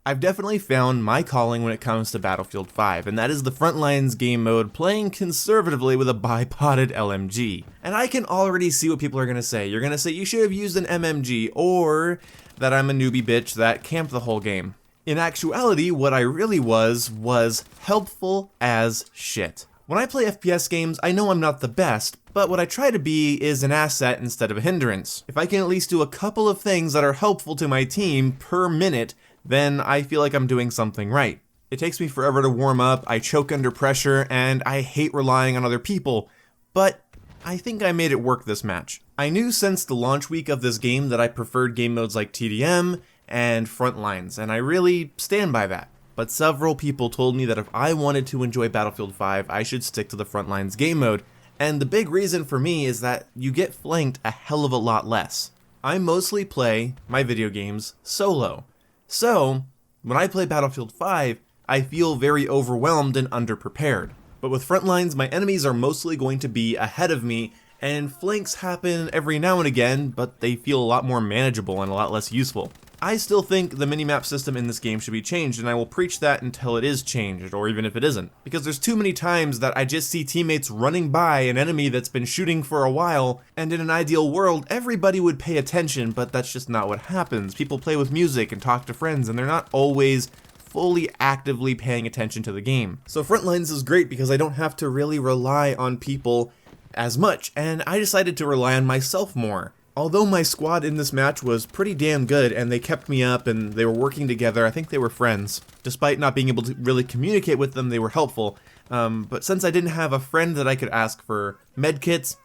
I've definitely found my calling when it comes to Battlefield 5, and that is the Frontlines game mode playing conservatively with a bipoded LMG. And I can already see what people are going to say. You're going to say you should have used an MMG, or that I'm a newbie bitch that camped the whole game. In actuality, what I really was helpful as shit. When I play FPS games, I know I'm not the best, but what I try to be is an asset instead of a hindrance. If I can at least do a couple of things that are helpful to my team per minute, then I feel like I'm doing something right. It takes me forever to warm up, I choke under pressure, and I hate relying on other people, but I think I made it work this match. I knew since the launch week of this game that I preferred game modes like TDM and Frontlines, and I really stand by that. But several people told me that if I wanted to enjoy Battlefield 5, I should stick to the Frontlines game mode, and the big reason for me is that you get flanked a hell of a lot less. I mostly play my video games solo. So, when I play Battlefield 5, I feel very overwhelmed and underprepared. But with Frontlines, my enemies are mostly going to be ahead of me, and flanks happen every now and again, but they feel a lot more manageable and a lot less useful. I still think the minimap system in this game should be changed, and I will preach that until it is changed, or even if it isn't. Because there's too many times that I just see teammates running by an enemy that's been shooting for a while, and in an ideal world, everybody would pay attention, but that's just not what happens. People play with music and talk to friends, and they're not always fully actively paying attention to the game. So Frontlines is great because I don't have to really rely on people as much, and I decided to rely on myself more. Although my squad in this match was pretty damn good and they kept me up and they were working together, I think they were friends. Despite not being able to really communicate with them, they were helpful. But since I didn't have a friend that I could ask for medkits,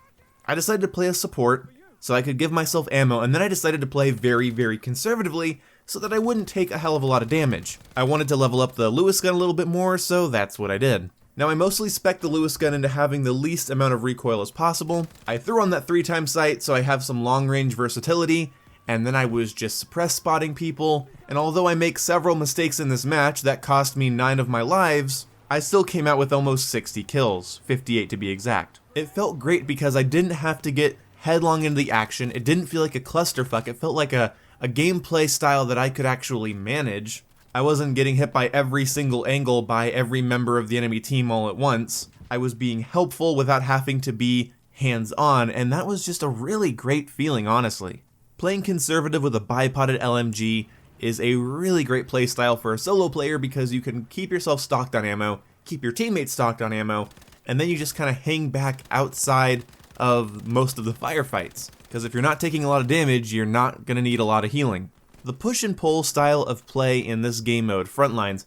I decided to play a support so I could give myself ammo, and then I decided to play very, very conservatively so that I wouldn't take a hell of a lot of damage. I wanted to level up the Lewis gun a little bit more, so that's what I did. Now I mostly spec the Lewis gun into having the least amount of recoil as possible. I threw on that 3x sight so I have some long range versatility, and then I was just suppress spotting people, and although I make several mistakes in this match that cost me 9 of my lives, I still came out with almost 60 kills, 58 to be exact. It felt great because I didn't have to get headlong into the action, it didn't feel like a clusterfuck, it felt like a gameplay style that I could actually manage. I wasn't getting hit by every single angle by every member of the enemy team all at once. I was being helpful without having to be hands-on, and that was just a really great feeling, honestly. Playing conservative with a bipoded LMG is a really great playstyle for a solo player because you can keep yourself stocked on ammo, keep your teammates stocked on ammo, and then you just kind of hang back outside of most of the firefights. Because if you're not taking a lot of damage, you're not going to need a lot of healing. The push and pull style of play in this game mode, Frontlines,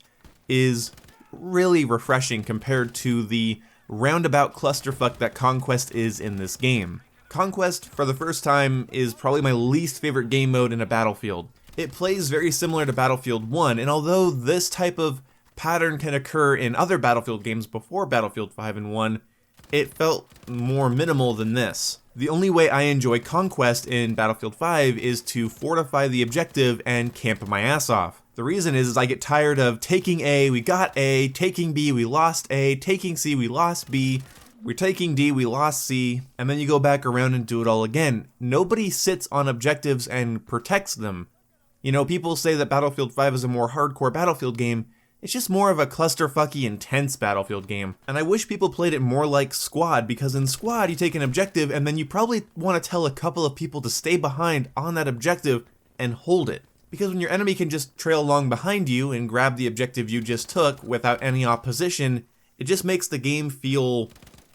is really refreshing compared to the roundabout clusterfuck that Conquest is in this game. Conquest, for the first time, is probably my least favorite game mode in a Battlefield. It plays very similar to Battlefield 1, and although this type of pattern can occur in other Battlefield games before Battlefield 5 and 1, it felt more minimal than this. The only way I enjoy Conquest in Battlefield 5 is to fortify the objective and camp my ass off. The reason is I get tired of taking A, we got A, taking B, we lost A, taking C, we lost B, we're taking D, we lost C, and then you go back around and do it all again. Nobody sits on objectives and protects them. You know, people say that Battlefield 5 is a more hardcore Battlefield game. It's just more of a clusterfucky, intense Battlefield game. And I wish people played it more like Squad, because in Squad you take an objective and then you probably want to tell a couple of people to stay behind on that objective and hold it. Because when your enemy can just trail along behind you and grab the objective you just took without any opposition, it just makes the game feel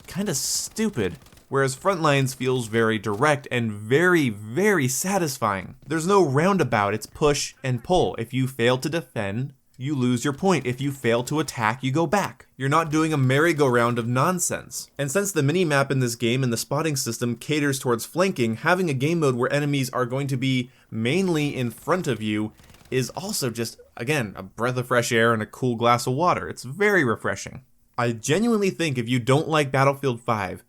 kinda stupid. Whereas Frontlines feels very direct and very, very satisfying. There's no roundabout, it's push and pull. If you fail to defend, you lose your point. If you fail to attack, you go back. You're not doing a merry-go-round of nonsense. And since the minimap in this game and the spotting system caters towards flanking, having a game mode where enemies are going to be mainly in front of you is also just, again, a breath of fresh air and a cool glass of water. It's very refreshing. I genuinely think if you don't like Battlefield 5,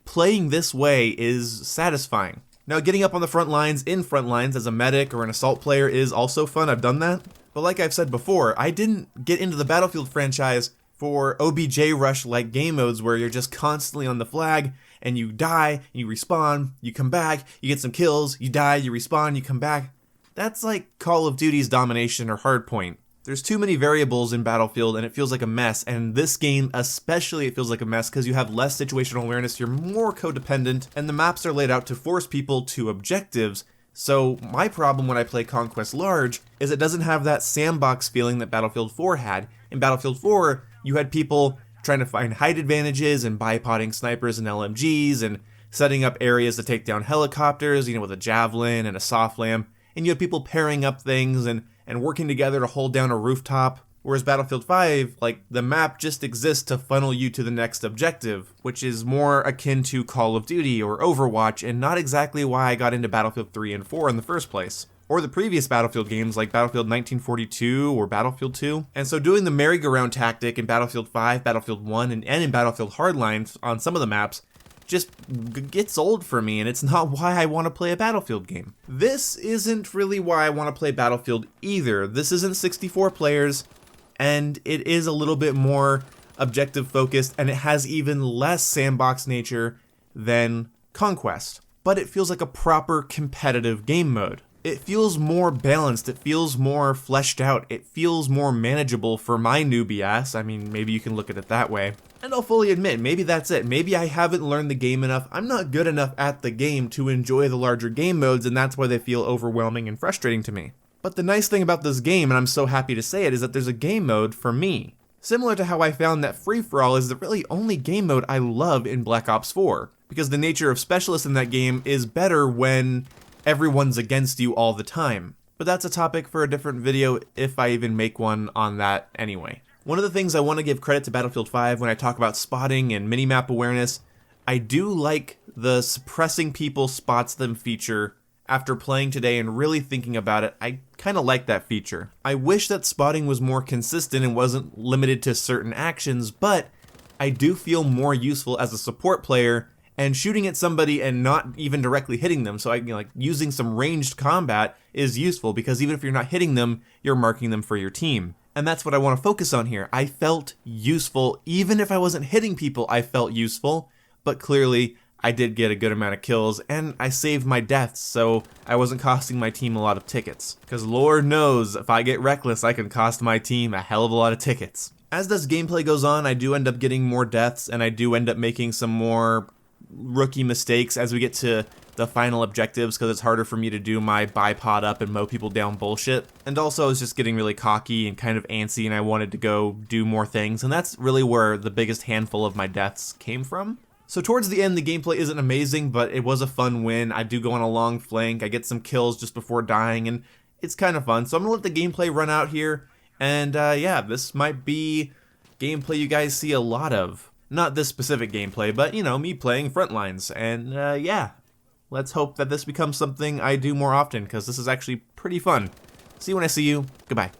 playing this way is satisfying. Now, getting up on the front lines in Frontlines as a medic or an assault player is also fun. I've done that. But like I've said before, I didn't get into the Battlefield franchise for OBJ rush-like game modes where you're just constantly on the flag and you die, you respawn, you come back, you get some kills, you die, you respawn, you come back. That's like Call of Duty's Domination or Hardpoint. There's too many variables in Battlefield and it feels like a mess, and this game especially it feels like a mess because you have less situational awareness, you're more codependent, and the maps are laid out to force people to objectives. So my problem when I play Conquest Large is it doesn't have that sandbox feeling that Battlefield 4 had. In Battlefield 4, you had people trying to find height advantages and bipoding snipers and LMGs and setting up areas to take down helicopters, with a javelin and a soft lam, and you had people pairing up things and working together to hold down a rooftop. Whereas Battlefield 5, the map just exists to funnel you to the next objective, which is more akin to Call of Duty or Overwatch, and not exactly why I got into Battlefield 3 and 4 in the first place. Or the previous Battlefield games like Battlefield 1942 or Battlefield 2. And so doing the merry-go-round tactic in Battlefield 5, Battlefield 1, and in Battlefield Hardline on some of the maps just gets old for me, and it's not why I want to play a Battlefield game. This isn't really why I want to play Battlefield either. This isn't 64 players, and it is a little bit more objective focused, and it has even less sandbox nature than Conquest. But it feels like a proper competitive game mode. It feels more balanced, it feels more fleshed out, it feels more manageable for my newbie ass. I mean, maybe you can look at it that way. And I'll fully admit, maybe that's it. Maybe I haven't learned the game enough. I'm not good enough at the game to enjoy the larger game modes, and that's why they feel overwhelming and frustrating to me. But the nice thing about this game, and I'm so happy to say it, is that there's a game mode for me. Similar to how I found that free-for-all is the really only game mode I love in Black Ops 4, because the nature of specialists in that game is better when everyone's against you all the time. But that's a topic for a different video, if I even make one on that anyway. One of the things I want to give credit to Battlefield 5 when I talk about spotting and minimap awareness, I do like the suppressing people spots them feature. After playing today and really thinking about it, I kind of like that feature. I wish that spotting was more consistent and wasn't limited to certain actions, but I do feel more useful as a support player and shooting at somebody and not even directly hitting them. So using some ranged combat is useful because even if you're not hitting them, you're marking them for your team. And that's what I want to focus on here. I felt useful. Even if I wasn't hitting people, I felt useful. But clearly, I did get a good amount of kills, and I saved my deaths, so I wasn't costing my team a lot of tickets. Because Lord knows, if I get reckless, I can cost my team a hell of a lot of tickets. As this gameplay goes on, I do end up getting more deaths, and I do end up making some more rookie mistakes as we get to the final objectives, because it's harder for me to do my bipod up and mow people down bullshit. And also I was just getting really cocky and kind of antsy, and I wanted to go do more things, and that's really where the biggest handful of my deaths came from. So towards the end, the gameplay isn't amazing, but it was a fun win. I do go on a long flank, I get some kills just before dying, and it's kind of fun. So I'm gonna let the gameplay run out here, and yeah, this might be gameplay you guys see a lot of. Not this specific gameplay, but me playing Frontlines, and yeah. Let's hope that this becomes something I do more often, because this is actually pretty fun. See you when I see you. Goodbye.